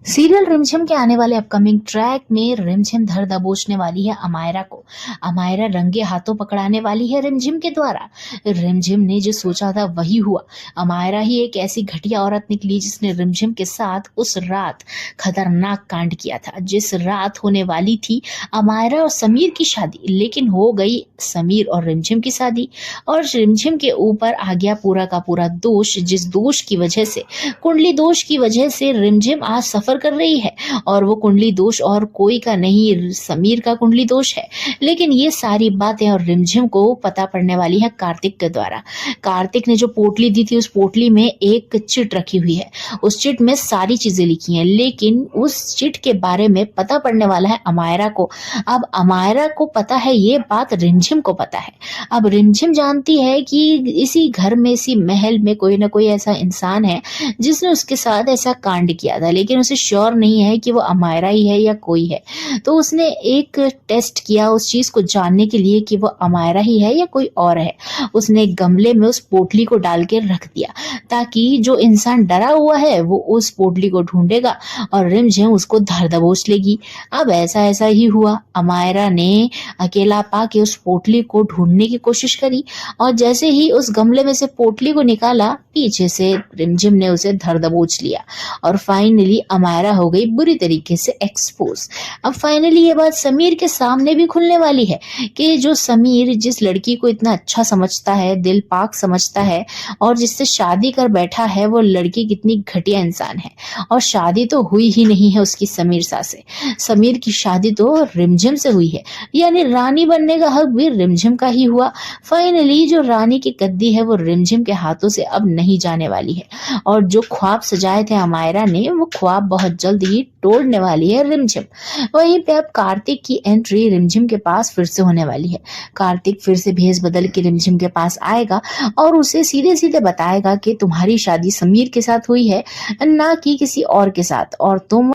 Serial रिमझिम के आने वाले अपकमिंग ट्रैक में रिमझिम धर दबोचने वाली है अमायरा को। अमायरा रंगे हाथों पकड़ाने वाली है रिमझिम के द्वारा। रिमझिम ने जो सोचा था वही हुआ। अमायरा ही एक ऐसी घटिया औरत निकली जिसने रिमझिम के साथ उस रात खतरनाक कांड किया था। जिस रात होने वाली थी अमायरा और समीर की शादी, लेकिन हो गई समीर और रिमझिम की शादी और रिमझिम के ऊपर आ गया पूरा का पूरा दोष। जिस दोष की वजह से, कुंडली दोष की वजह से रिमझिम आज सफर कर रही है। और वो कुंडली दोष और कोई का नहीं, समीर का कुंडली दोष है। लेकिन ये सारी बातें और रिमझिम को पता पड़ने वाली है कार्तिक के द्वारा। कार्तिक ने जो पोटली दी थी, उस पोटली में एक चिट रखी हुई है। उस चिट में सारी चीजें लिखी हैं, लेकिन उस चिट के बारे में पता पड़ने वाला है अमायरा को। अब अमायरा को पता है, ये बात रिमझिम को पता है। अब रिमझिम जानती है कि इसी घर में, इसी महल में कोई ना कोई ऐसा इंसान है जिसने उसके साथ ऐसा कांड किया था, लेकिन उसे श्योर नहीं है कि वो अमायरा ही है या कोई है। तो उसने एक टेस्ट किया उस चीज को जानने के लिए कि वो अमायरा ही है या कोई और है। उसने एक गमले में उस पोटली को डाल के रख दिया ताकि जो इंसान डरा हुआ है वो उस पोटली को ढूंढेगा और रिमझिम उसको धर दबोच लेगी। अब ऐसा ही हुआ। अमायरा ने अकेला पाके उस पोटली को ढूंढने की कोशिश करी और जैसे ही उस गमले में से पोटली को निकाला, पीछे से रिमझिम ने उसे धर दबोच लिया और फाइनली अमायरा हो गई बुरी तरीके से एक्सपोज। अब फाइनली ये बात समीर के सामने भी खुलने वाली है कि जो समीर जिस लड़की को इतना अच्छा समझता है, दिल पाक समझता है और जिससे शादी कर बैठा है, वो लड़की कितनी घटिया इंसान है। और शादी तो हुई ही नहीं है उसकी समीर से। समीर की शादी तो रिमझिम से हुई है, यानी रानी बनने का हक भी रिमझिम का ही हुआ। फाइनली जो रानी की गद्दी है वो रिमझिम के हाथों से अब नहीं जाने वाली है और जो ख्वाब सजाए थे अमायरा ने, वो ख्वाब बहुत जल्द ही तोड़ने वाली है रिमझिम। वहीं पे अब कार्तिक की एंट्री रिमझिम के पास फिर से होने वाली है। कार्तिक फिर से भेष बदल के रिमझिम के पास आएगा और उसे सीधे सीधे बताएगा कि तुम्हारी शादी समीर के साथ हुई है, ना कि किसी और के साथ, और तुम